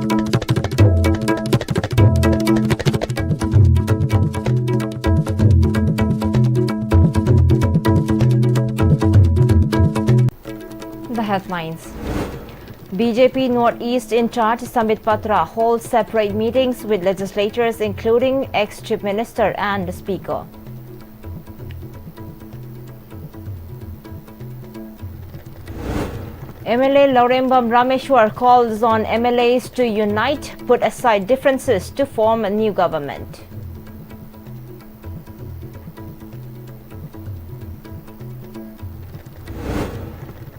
The headlines. BJP Northeast in charge Sambit Patra holds separate meetings with legislators including ex-Chief Minister and the Speaker. MLA Laurembam Rameshwar calls on MLAs to unite, put aside differences to form a new government.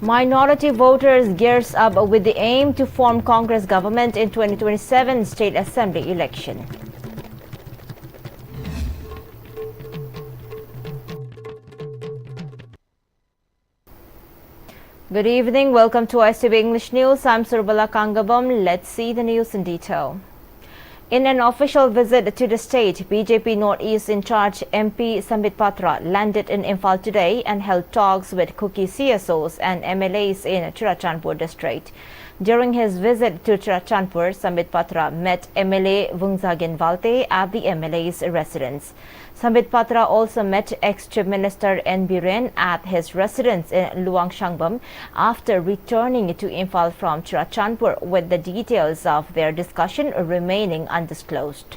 Minority voters gears up with the aim to form Congress government in 2027 State Assembly election. Good evening, welcome to ICTV English News. I'm Surbala Kangabam. Let's see the news in detail. In an official visit to the state, BJP Northeast in charge MP Sambit Patra landed in Infal today and held talks with Kuki CSOs and MLAs in Churachandpur district. During his visit to Churachandpur, Sambit Patra met MLA Vungzagen Valte at the MLA's residence. Sambit Patra also met ex-Chief Minister N. Biren at his residence in Luang Shangbam after returning to Infal from Churachandpur, with the details of their discussion remaining undisclosed.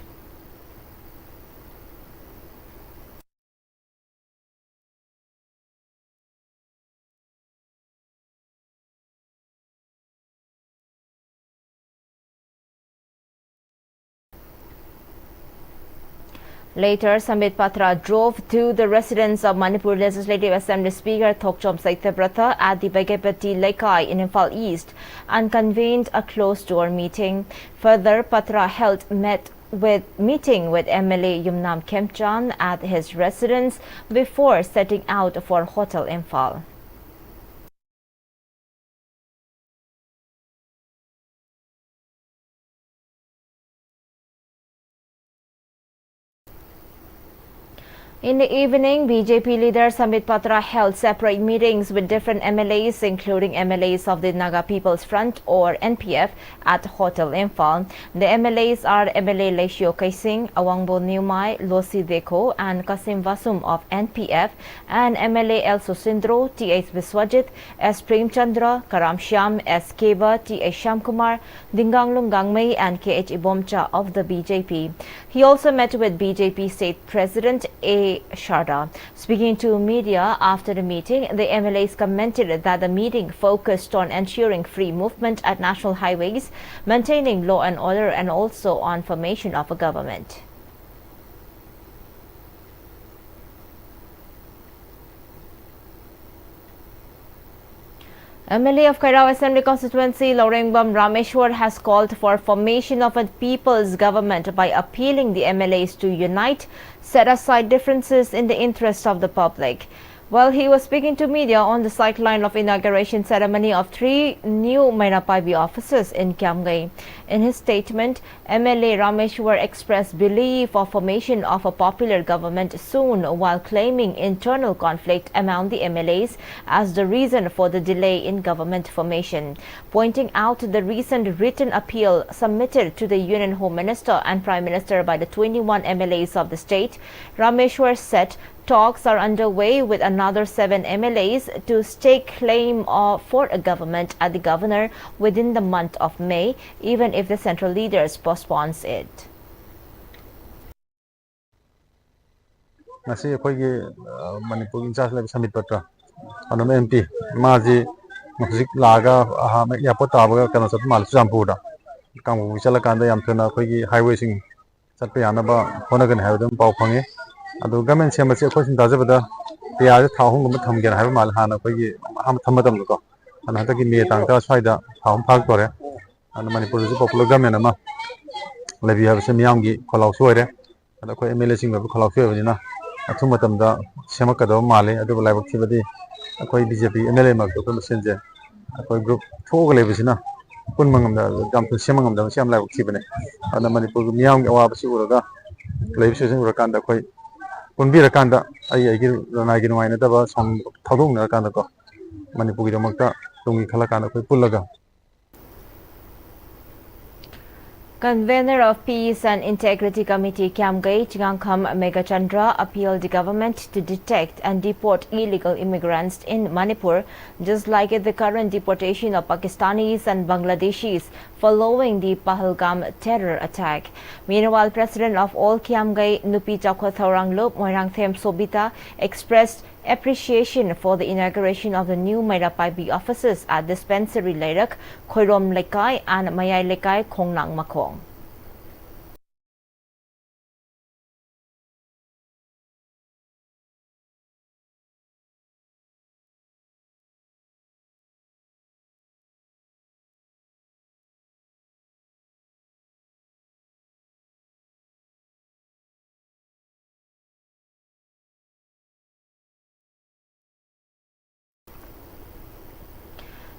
Later, Sambit Patra drove to the residence of Manipur Legislative Assembly Speaker Thokchom Saityabrata at the Bagapati Laikai in Infal East and convened a closed-door meeting. Further, Patra held meeting with MLA Yumnam Kemchan at his residence before setting out for Hotel Infal. In the evening, BJP leader Sambit Patra held separate meetings with different MLAs, including MLAs of the Naga People's Front or NPF at Hotel Infal. The MLAs are MLA Leishio Kaising, Awangbo Niumai, Losi Deko, and Kasim Vasum of NPF, and MLA El Susindro, T.H. Biswajit, S. Premchandra, Karam Shyam, S. Keba, T.H. Shamkumar, Dinganglung Gangmei, and K.H. Ibomcha of the BJP. He also met with BJP State President A. Sharda. Speaking to media after the meeting, the MLAs commented that the meeting focused on ensuring free movement at national highways, maintaining law and order, and also on formation of a government. MLA of Kairao Assembly Constituency Laurembam Rameshwar has called for formation of a people's government by appealing the MLAs to unite, set aside differences in the interest of the public. While he was speaking to media on the sideline of inauguration ceremony of 3 new Mainapaibi offices in Kiamgai. In his statement, MLA Rameshwar expressed belief of formation of a popular government soon, while claiming internal conflict among the MLAs as the reason for the delay in government formation. Pointing out the recent written appeal submitted to the Union Home Minister and Prime Minister by the 21 MLAs of the state, Rameshwar said talks are underway with another 7 MLAs to stake claim for a government at the governor within the month of May, even if the central leaders postpones it. Nasi akhoi Manipur in charge Sambit Patra anam MP maji music laga airport tabaga kana sat mal Champura kamu chala kanda yam thana akhoi highway sing chatpe yanaba honagan haidam pau phange adu government sema se akhoi sin dajabada pya thahung gum thamgen haiba mal hana akhoi thamadam ko ana ta ki me tang ta swaida thahum phag tore ana Manipur ji popular government ama lebi ha se miyam gi kholau soire ada akhoi MLA sing ba kholau soire na athum matam da sema ka do male adu laibak thibadi akhoi BJP MLA mak to messenger akhoi group thog lebisina kun mangam da jam sema ngam da sem laibak thibane ana Manipur gi miyam gi awa basi uraga lebi se ura kan da akhoi kunbira kan da ai gi ranai gi noina da ba sam thodong na kan da ko Manipur gi mak ta tungi khala kan akhoi pullaga. Convenor of Peace and Integrity Committee Kiamgai Chingangkham Megachandra appealed the government to detect and deport illegal immigrants in Manipur, just like the current deportation of Pakistanis and Bangladeshis following the Pahalgam terror attack. Meanwhile, President of all Kiamgai Nupi Chakwatharanglop Moirangthem Sobita expressed appreciation for the inauguration of the new Mairapai offices at Dispensary Leirak, Khoirom Lekai and Mayai Lekai Khongnang Makong.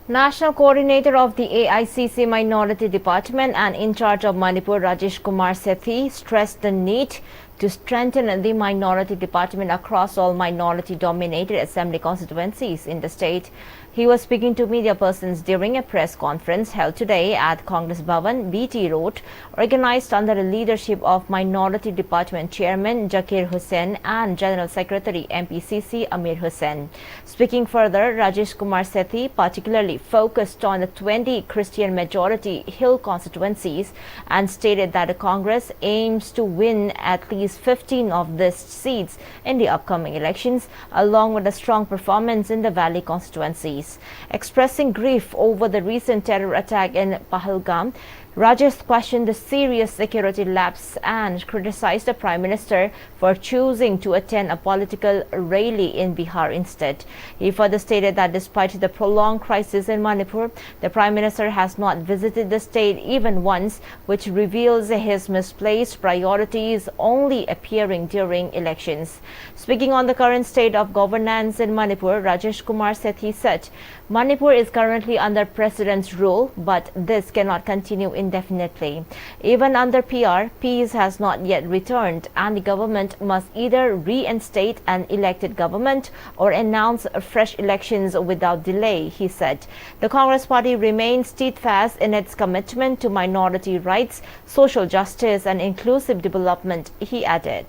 National Coordinator of the AICC Minority Department and in charge of Manipur, Rajesh Kumar Sethi, stressed the need to strengthen the minority department across all minority-dominated assembly constituencies in the state. He was speaking to media persons during a press conference held today at Congress Bhavan, BT Road, organized under the leadership of Minority Department Chairman Zakir Hussain and General Secretary MPCC Amir Hussain. Speaking further, Rajesh Kumar Sethi particularly focused on the 20 Christian majority hill constituencies and stated that the Congress aims to win at least 15 of these seats in the upcoming elections, along with a strong performance in the Valley constituencies. Expressing grief over the recent terror attack in Pahalgam, Rajesh questioned the serious security lapse and criticized the Prime Minister for choosing to attend a political rally in Bihar instead. He further stated that despite the prolonged crisis in Manipur, the Prime Minister has not visited the state even once, which reveals his misplaced priorities only appearing during elections. Speaking on the current state of governance in Manipur, Rajesh Kumar Sethi said, Manipur is currently under President's rule, but this cannot continue indefinitely. Even under PR, peace has not yet returned and the government must either reinstate an elected government or announce fresh elections without delay, he said. The Congress Party remains steadfast in its commitment to minority rights, social justice and inclusive development, he added.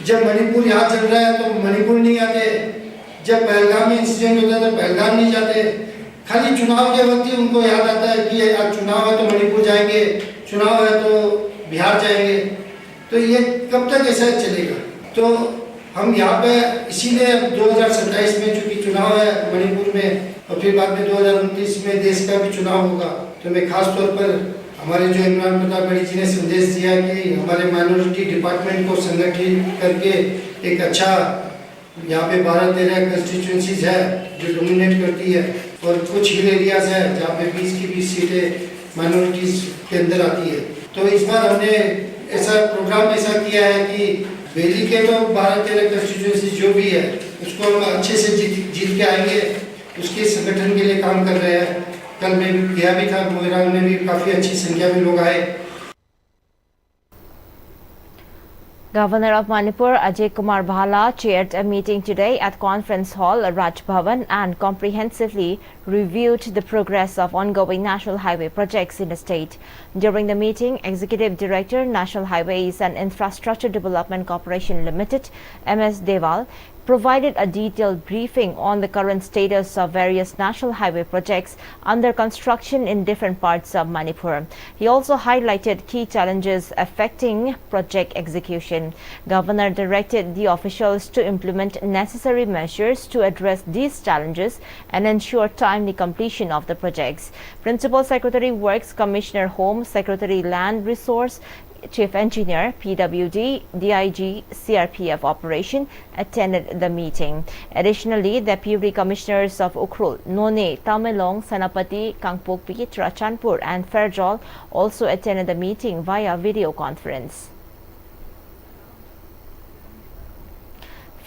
जब मणिपुर यहाँ चल रहा है तो मणिपुर नहीं आते, जब पहलगाम में इंसिडेंट होता है तो पहलगाम नहीं जाते, खाली चुनाव के वक्त ही उनको याद आता है कि आज चुनाव है तो मणिपुर जाएंगे, चुनाव है तो बिहार जाएंगे। तो ये कब तक ऐसा चलेगा? तो हम यहाँ पे इसीलिए 2027 में चूंकि चुनाव है मणिपुर में और फिर बाद में 2029 में देश का भी चुनाव होगा, तो मैं खास तौर पर हमारे जो इमरान प्रताप रेड्डी जी ने संदेश दिया कि हमारे माइनॉरिटी डिपार्टमेंट को संगठित करके एक अच्छा यहाँ पे 12-13 कंस्टिट्यूएंसीज है जो डोमिनेट करती है और कुछ हिल एरियाज है जहाँ पे 20 की 20 सीटें माइनॉरिटीज के अंदर आती है। तो इस बार हमने ऐसा प्रोग्राम ऐसा किया है कि वैली के तो 12-13 कंस्टिट्यूएंसी जो भी है उसको हम अच्छे से जीत के आएंगे, उसके संगठन के लिए काम कर रहे हैं। कल मैं गया भी था, मोइरांग में भी काफी अच्छी संख्या में लोग आए। Governor of Manipur Ajay Kumar Bhala chaired a meeting today at Conference Hall Raj Bhavan and comprehensively reviewed the progress of ongoing national highway projects in the state. During the meeting, Executive Director, National Highways and Infrastructure Development Corporation Limited, MS Deval, provided a detailed briefing on the current status of various national highway projects under construction in different parts of Manipur. He also highlighted key challenges affecting project execution. Governor directed the officials to implement necessary measures to address these challenges and ensure timely completion of the projects. Principal Secretary Works, Commissioner Home, Secretary Land Resource, Chief Engineer, PWD, DIG, CRPF Operation attended the meeting. Additionally, Deputy Commissioners of Ukhrul, None, Tamelong, Sanapati, Kangpokpi, Trachanpur and Fairjol also attended the meeting via video conference.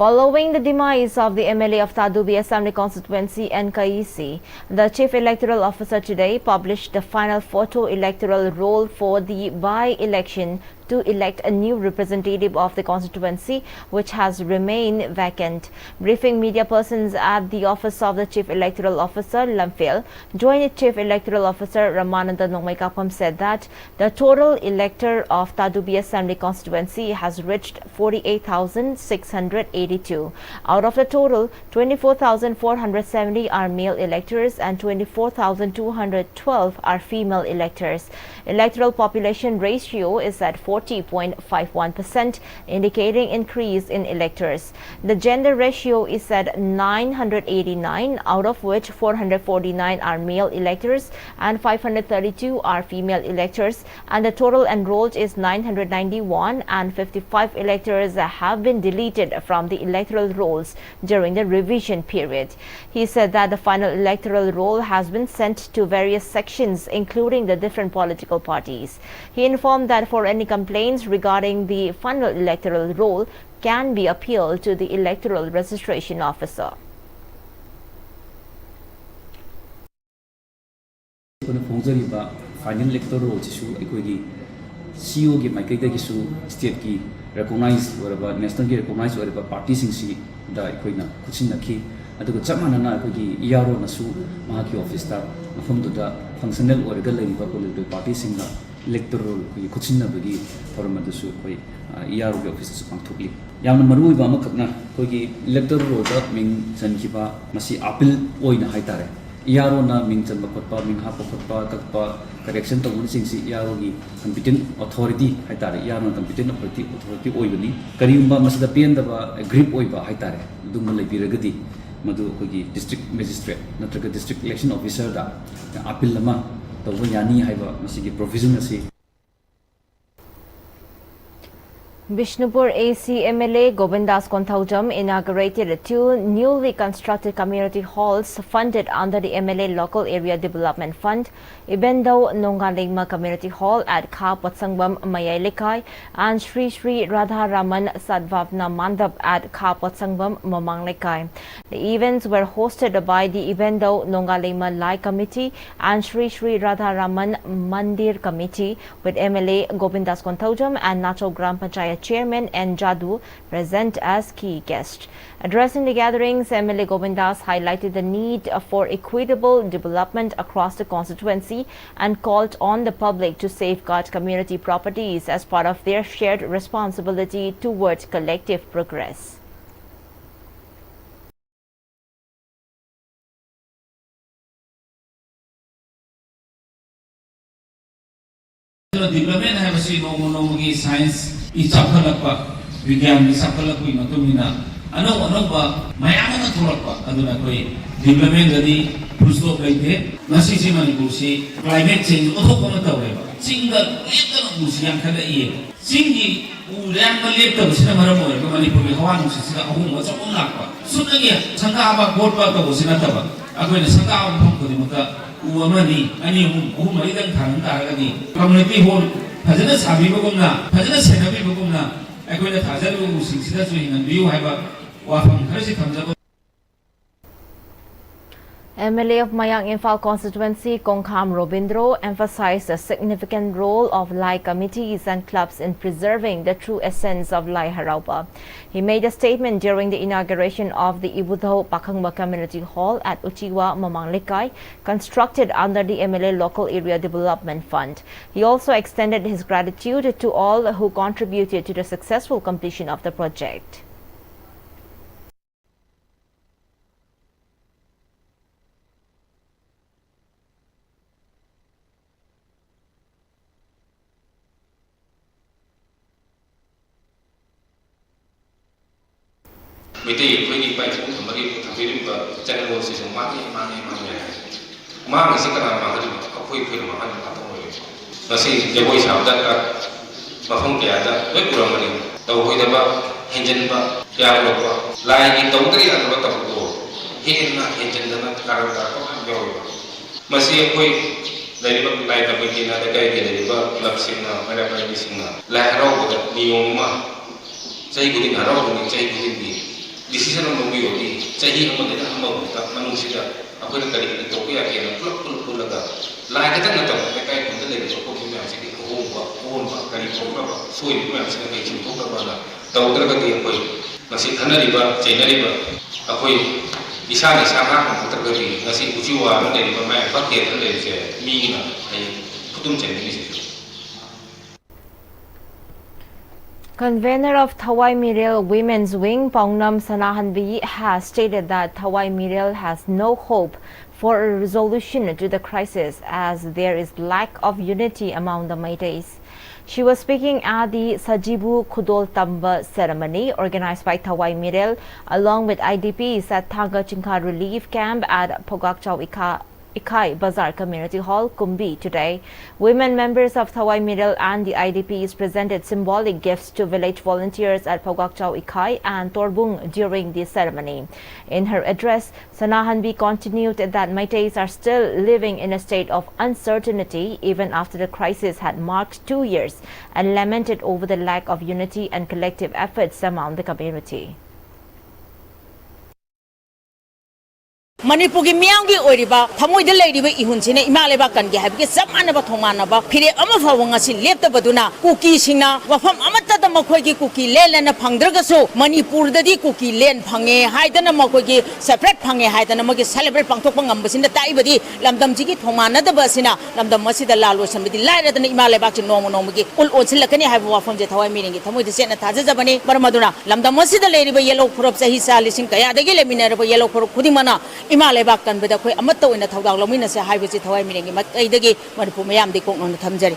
Following the demise of the MLA of Tadubi Assembly Constituency NKEC, the Chief Electoral Officer today published the final photo electoral roll for the by-election to elect a new representative of the constituency, which has remained vacant. Briefing media persons at the office of the Chief Electoral Officer, Lamphel, Joint Chief Electoral Officer Ramananda Nongmaikapam said that the total elector of Tadubi Assembly constituency has reached 48,682. Out of the total, 24,470 are male electors and 24,212 are female electors. Electoral population ratio is at 40.51%, indicating increase in electors. The gender ratio is at 989, out of which 449 are male electors and 532 are female electors, and the total enrolled is 991, and 55 electors have been deleted from the electoral rolls during the revision period. He said that the final electoral roll has been sent to various sections, including the different political parties. He informed that for any complaints regarding the final electoral roll can be appealed to the electoral registration officer. Final electoral CEO की माइकई की state की recognise और national की recognise और party सिंसी दा इकोइना कुछ नखी अदुग चमानना की इयारो नसु महा की ऑफिस ता मफम दुदा फंक्शनल और गल लेबा पॉलिटिकल पार्टी सिंगा इलेक्टोरल की कुछ नबगी फॉरम दसु कोई इयारो की ऑफिस सु पांगथोकली यामन मरुई बा मखना कोई की इलेक्टोरल दा मिंग चनखिबा मसी अपील ओइना हाइतारे इयारो ना मिंग चनबा खतपा मिंग हापा खतपा तकपा करेक्शन तौर सिंसी इयारो की कॉम्पिटेंट अथॉरिटी हाइतारे इयारो कॉम्पिटेंट अथॉरिटी ओइबनी करियुंबा मसदा पेंदबा ग्रिप ओइबा हाइतारे दुम लेबिरगदी मधु कोई डिस्ट्रिक्ट मजिस्ट्रेट नत्रग डिस्ट्रिक्ट इलेक्शन ऑफिसर दा अपील लमा तौबा यानी हाइबा मसिगी प्रोविजन असी Bishnupur AC MLA Govindas Konthaujam inaugurated two newly constructed community halls funded under the MLA Local Area Development Fund, Ibendo Nongalingma Community Hall at Ka Potsangbam Mayalikai and Sri Sri Radha Raman Sadvavna Mandap at Ka Potsangbam Mamanglekai. The events were hosted by the Ibendo Nongalingma Lai Committee and Sri Sri Radha Raman Mandir Committee, with MLA Govindas Konthaujam and Nacho Gram Panchayat Chairman N. Jadu present as key guests. Addressing the gatherings, MLA Govindas highlighted the need for equitable development across the constituency and called on the public to safeguard community properties as part of their shared responsibility towards collective progress. Development have a no science is Chakalapa, Vigam is Chakalapa, Matumina, Anova, Mayang Infal, Adunakoi, development the Pusto Plate, Nasisi Manipusi, climate change, Otokomata, single Musiam Kada E. Singi, Urampa Lipta, Sinamara, Manipur, Hawan, Home was on Lapa. Soon again, Sangaba, Gorpa, was in Ataba. I'm going to Sangam Pumpudimata. Uamani, any whom I didn't come community hall, Hazana Sabi Bogumna, Hazana Senabi Bogumna, I go to Hazaru, Sixty, and you have a Wafam Hersi. MLA of Mayang Infal constituency Kongkham Robindro emphasized the significant role of Lai committees and clubs in preserving the true essence of Lai Haraupa. He made a statement during the inauguration of the Ibudho Pakhangba Community Hall at Uchiwa Mamanglekai, constructed under the MLA Local Area Development Fund. He also extended his gratitude to all who contributed to the successful completion of the project. Miti kuni pai tu kembali kembali ke channel wall sisi mana sih kerana mana tu aku ikut mana kata orang nasi jauh sahaja kan mafhum kaya ada baik kurang mana tahu kau itu henjen yang lupa lain itu tadi ada tahu tu henjen dan karang jauh masih aku dari lain tapi kita ada kaya dari lapsina mereka ini singa lahirau kita niuma saya ikutin harau dengan saya ikutin decision of movie odi chahi hum de hum ta manu sida apne kari to ko ya ke na pul laga la ka tan na ta kai ko de ko ko me ase ko ba kari ꯊꯣꯛꯅꯕ ꯁꯣꯏꯔꯤꯕ ꯃꯌꯥꯝꯁꯤꯅ ꯀꯩ ꯆꯨꯝꯊꯣꯛꯅꯕꯅ ꯇꯧꯗ꯭ꯔꯒꯗꯤ ꯑꯩꯈꯣꯏ ꯉꯁꯤ ꯈꯟꯅꯔꯤꯕ ꯆꯩꯅꯔꯤꯕ ꯑꯩꯈꯣꯏ ꯏꯁꯥꯅ ꯏꯁꯥ ꯉꯥꯛꯄ ꯉꯝꯗ꯭ꯔꯒꯗꯤ ꯉꯁꯤ ꯎꯆꯤ war ꯂꯩꯔꯤꯕ ꯃꯌꯥꯝ ꯐꯠꯇꯦꯅ ꯂꯩꯔꯤꯁꯦ ꯃꯤꯅ ꯍꯌꯦꯡ ꯈꯨꯗꯨꯝ ꯆꯟꯒꯅꯤꯁꯤꯁꯨ. Convenor of Tawawaii Miril Women's Wing, Paungnam Sanahanbi, has stated that Tawawaii Miril has no hope for a resolution to the crisis as there is lack of unity among the Meiteis. She was speaking at the Sajibu Kudol Tamba ceremony organized by Tawawaii Miril along with IDPs at Thanga Chingka Relief Camp at Pogakchau Ikai Bazar Community Hall, Kumbi today. Women members of Tawawaii Miril and the IDPs presented symbolic gifts to village volunteers at Pogakchau Ikai and Torbung during the ceremony. In her address, Sanahanbi continued that Meiteis are still living in a state of uncertainty even after the crisis had marked 2 years and lamented over the lack of unity and collective efforts among the community. Manipur ki miyang ki oriba thamoi de lady ba ihun sine imale ba kan ge ha bi sam an ba thomana ba phire ama fa wanga sin lep ta baduna kuki singna wafam amatta da makhoi ki kuki len na phangdra ga so Manipur da di kuki len phange haidana makhoi ki separate phange haidana ma ki celebrate pangthok pangam basin da tai badi lamdam ji ki thomana da basina lamdam masi da lalo san bidi lai ra da imale ba ki nomo nomo ki ul on sil lakani ha ba wafam je thawai meaning ki thamoi de sena thaja jabani barmaduna lamdam masi da lady ba yellow crop sahi salising kaya da gi lemina ba yellow crop khudi mana imale ba kan beda khoi amatta oina thawdang lomina se haibe chi thawai mirengi makai dagi Manipur mayam di koknon thamjari.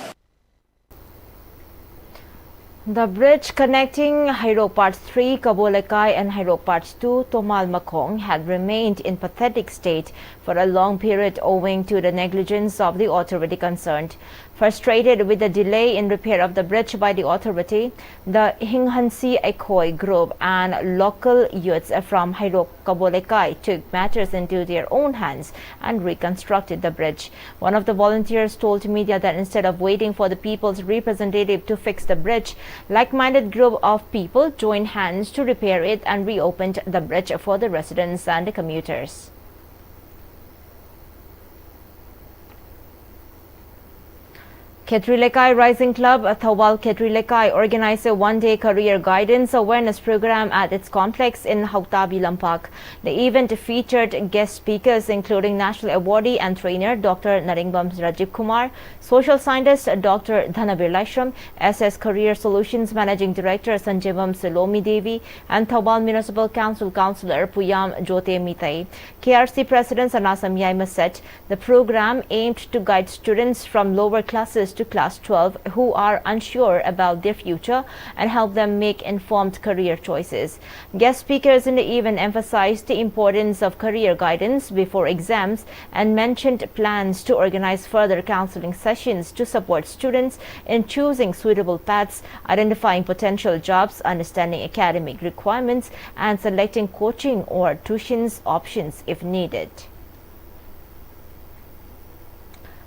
The bridge connecting Hairok Part 3, Kabolekai and Hairok Part 2, Tomal Makong had remained in pathetic state for a long period owing to the negligence of the authority concerned. Frustrated with the delay in repair of the bridge by the authority, the Hinghansi Ekoi group and local youths from Hairok Kabolekai took matters into their own hands and reconstructed the bridge. One of the volunteers told media that instead of waiting for the people's representative to fix the bridge, like-minded group of people joined hands to repair it and reopened the bridge for the residents and the commuters. Khetrilekai Rising Club, Thawal Khetrilekai organized a one-day career guidance awareness program at its complex in Hautabi Lampak. The event featured guest speakers including National Awardee and trainer Dr. Naringbam Rajiv Kumar, social scientist Dr. Dhanabir Laishram, SS Career Solutions Managing Director Sanjeevam Salomi Devi, and Thawal Municipal Council Councillor Puyam Jote Mitai. KRC President Sanasam Yaima said the program aimed to guide students from lower classes to class 12 who are unsure about their future and help them make informed career choices. Guest speakers in the event emphasized the importance of career guidance before exams and mentioned plans to organize further counseling sessions to support students in choosing suitable paths, identifying potential jobs, understanding academic requirements, and selecting coaching or tuitions options if needed.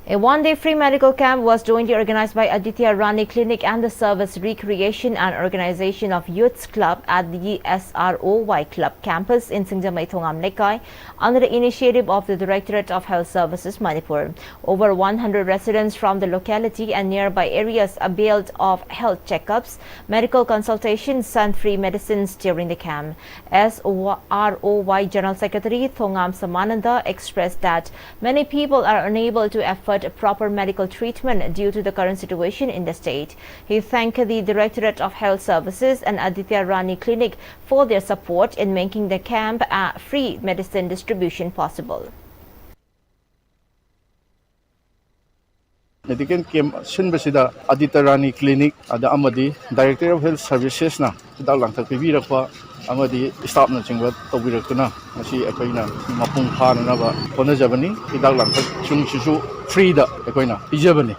A one-day free medical camp was jointly organized by Aditya Rani Clinic and the Service Recreation and Organization of Youths Club at the SROY Club campus in Singjamai Thongam Lekai under the initiative of the Directorate of Health Services Manipur. Over 100 residents from the locality and nearby areas availed of health checkups, medical consultations and free medicines during the camp. SROY General Secretary Thongam Samananda expressed that many people are unable to afford proper medical treatment due to the current situation in the state. He thanked the Directorate of Health Services and Aditya Rani Clinic for their support in making the camp a free medicine distribution possible. Medical camp sinbasida Aditya Rani Clinic ada amadi Director of Health Services na hidak langthak pibirakpa amadi staff na chingwa tawbirakuna masi akoina mapung phana ba honajabani hidak langthak chungchisu free da akoina pijabani.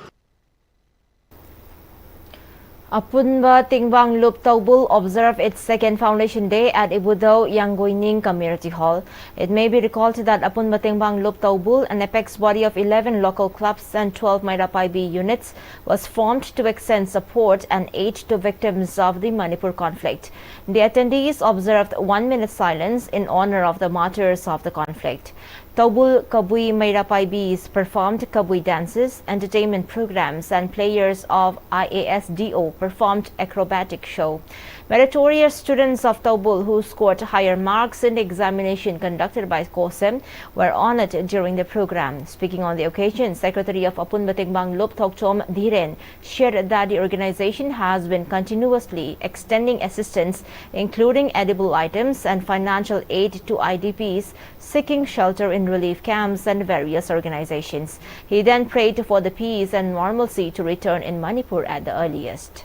Apunba Tingbang Lup Taubul observed its second Foundation Day at Ibudao Yangoining Community Hall. It may be recalled that Apunba Tingbang Lup Taubul, an apex body of 11 local clubs and 12 Mairapai B units, was formed to extend support and aid to victims of the Manipur conflict. The attendees observed 1 minute silence in honor of the martyrs of the conflict. Tobul Kabui Mairapaibis performed Kabui dances, entertainment programs, and players of IASDO performed acrobatic show. Meritorious students of Tobul who scored higher marks in the examination conducted by COSEM were honored during the program. Speaking on the occasion, Secretary of Apun Batingbang Lop Thokchom Dhiren shared that the organization has been continuously extending assistance, including edible items and financial aid to IDPs seeking shelter in relief camps and various organizations. He then prayed for the peace and normalcy to return in Manipur at the earliest.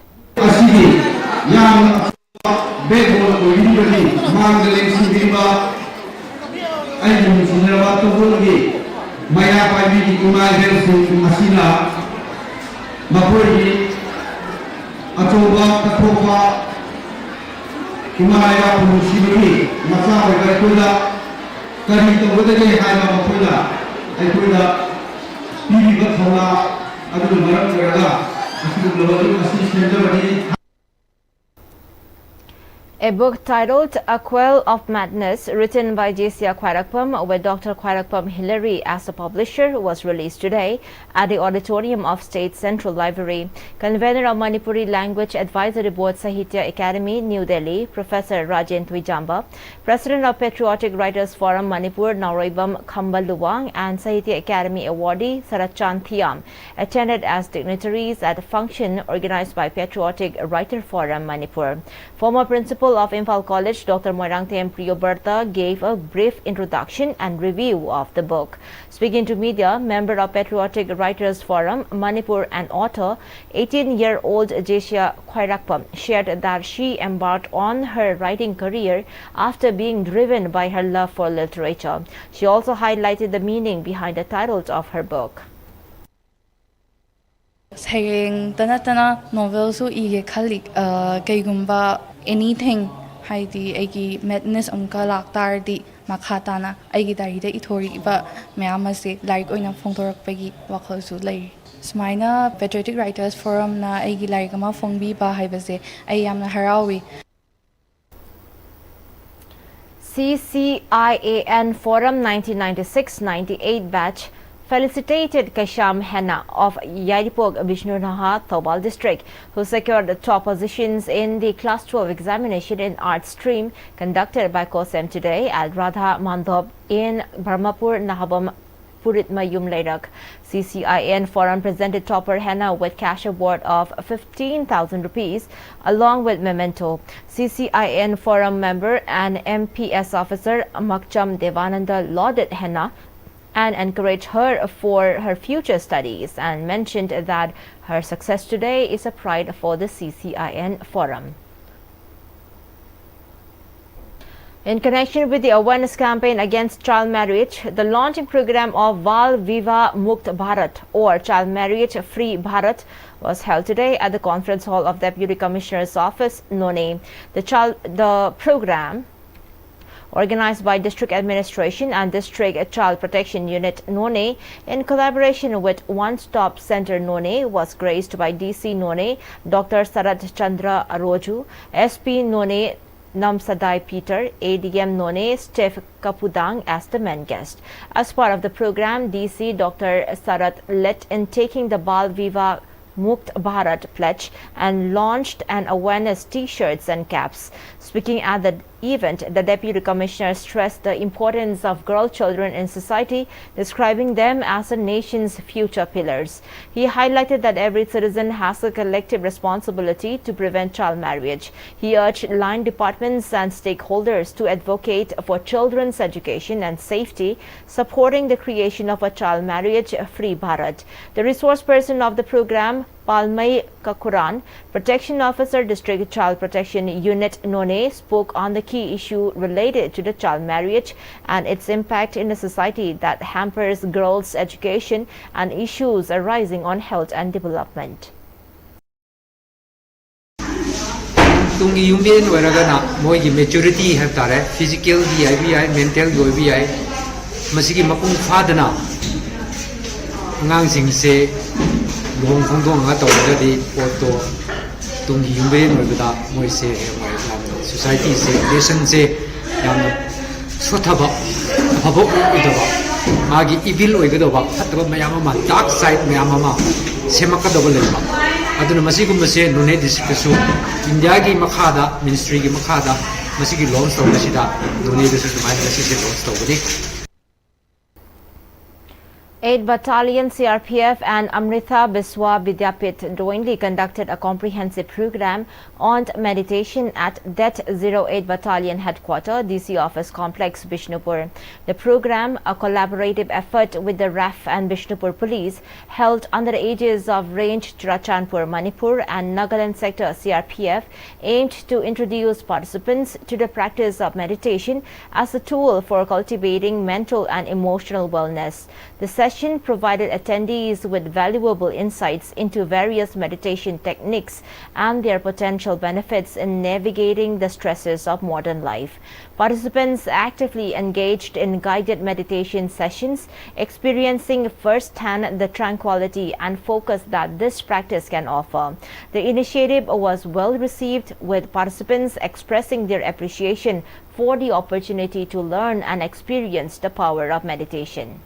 A book titled A Quill of Madness, written by J.C. Khairakpam with Dr. Khairakpam Hillary as the publisher, was released today at the auditorium of State Central Library. Convenor of Manipuri Language Advisory Board Sahitya Academy, New Delhi, Professor Rajesh Twijamba, President of Patriotic Writers Forum Manipur, Naroibam Khambaluwang, and Sahitya Academy awardee Sarachan Thiam attended as dignitaries at a function organized by Patriotic Writer Forum Manipur. Former Principal of Infal College, Dr. Mayang Infal gave a brief introduction and review of the book. Speaking to media, member of Patriotic Writers Forum Manipur and author, 18-year-old J.C. Khairakpam shared that she embarked on her writing career after being driven by her love for literature. She also highlighted the meaning behind the titles of her book. Saying tana novel so ige khalik kaygumba anything haidi aigi madness amka laktar di makhatana aigi dari da ithori ba mayam ase like oina phongtorak pagi wakhal su lai smaina Patriotic Writers Forum na aigi like ama phongbi ba haibase ai yamna harawi. CCIN Forum 1996-98 batch felicitated Kasham Henna of Yaripog Bishnurnaha, Thobal district, who secured the top positions in the Class 12 examination in art stream conducted by COSEM today at Radha Mandhob in Brahmapur, Nahabam, Purit Mayum Ledak. CCIN Forum presented topper Henna with cash award of 15,000 rupees along with memento. CCIN Forum member and MPS officer Makcham Devananda lauded Henna and encouraged her for her future studies and mentioned that her success today is a pride for the CCIN Forum. In connection with the awareness campaign against child marriage, the launching program of Bal Viva Mukt Bharat or Child Marriage Free Bharat was held today at the conference hall of Deputy Commissioner's Office, None. The program, organized by District Administration and District Child Protection Unit None in collaboration with One Stop Center None, was graced by DC None, Dr. Sarat Chandra Aroju, SP None Namsadai Peter, ADM None Steph Kapudang as the main guest. As part of the program, DC Dr. Sarat led in taking the Bal Viva Mukt Bharat pledge and launched an awareness t-shirts and caps. Speaking at the event, the Deputy Commissioner stressed the importance of girl children in society, describing them as the nation's future pillars. He highlighted that every citizen has a collective responsibility to prevent child marriage. He urged line departments and stakeholders to advocate for children's education and safety, supporting the creation of a child marriage-free Bharat. The resource person of the program, Palmai Kakuran, Protection Officer, District Child Protection Unit None, spoke on the key issue related to the child marriage and its impact in a society that hampers girls' education and issues arising on health and development. Tungi yumbien waragana moi maturity have tare physical DIBI mental GOBI masigi mapung fadana ngang sing se long phong dong nga tawda di photo tungi yumbien waragada moi se society se nation se yam sothaba phabo idaba magi evil oigadaba phataba mayam ama dark side mayam ama semakadaba leba aduna masigum se nune district su India gi makhada ministry gi makhada masigi launch tawbasida nune district mai masigi launch tawbadi 8 Battalion CRPF and Amrita Biswa Vidyapit jointly conducted a comprehensive program on meditation at Det 08 Battalion Headquarters, DC Office Complex, Bishnupur. The program, a collaborative effort with the RAF and Bishnupur Police, held under the aegis of Range Churachandpur, Manipur and Nagaland Sector CRPF, aimed to introduce participants to the practice of meditation as a tool for cultivating mental and emotional wellness. The session provided attendees with valuable insights into various meditation techniques and their potential benefits in navigating the stresses of modern life. Participants actively engaged in guided meditation sessions, experiencing firsthand the tranquility and focus that this practice can offer. The initiative was well received, with participants expressing their appreciation for the opportunity to learn and experience the power of meditation.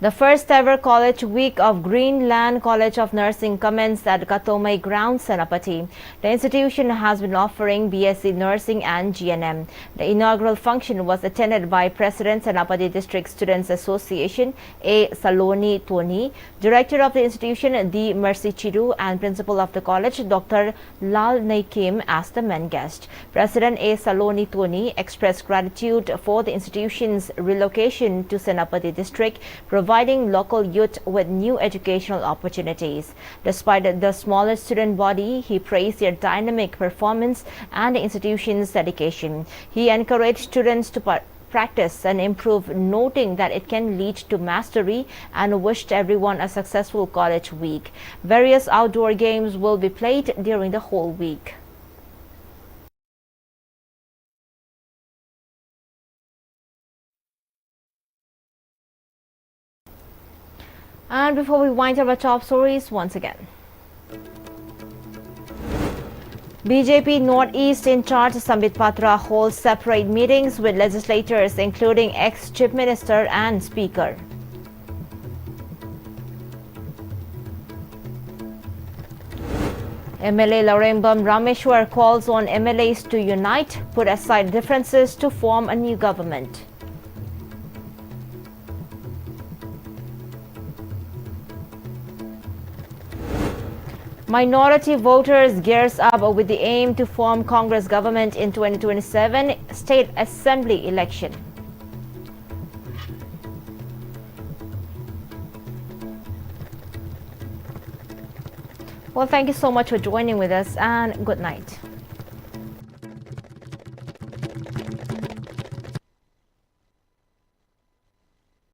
The first ever College Week of Greenland College of Nursing commenced at Tawawaii Ground, Senapati. The institution has been offering BSc Nursing and GNM. The inaugural function was attended by President Senapati District Students Association A. Saloni Tony, Director of the institution D. Mercy Chidu, and Principal of the college Dr. Lal Nay Kim as the main guest. President A. Saloni Tony expressed gratitude for the institution's relocation to Senapati District, providing local youth with new educational opportunities. Despite the smaller student body, he praised their dynamic performance and the institution's dedication. He encouraged students to practice and improve, noting that it can lead to mastery, and wished everyone a successful college week. Various outdoor games will be played during the whole week. And before we wind up our top stories once again, BJP Northeast in charge Sambit Patra holds separate meetings with legislators, including ex-Chief Minister and Speaker. MLA Laurembam Rameshwar calls on MLAs to unite, put aside differences to form a new government. Minority voters gears up with the aim to form Congress government in 2027 State Assembly election. Well, thank you so much for joining with us, and good night.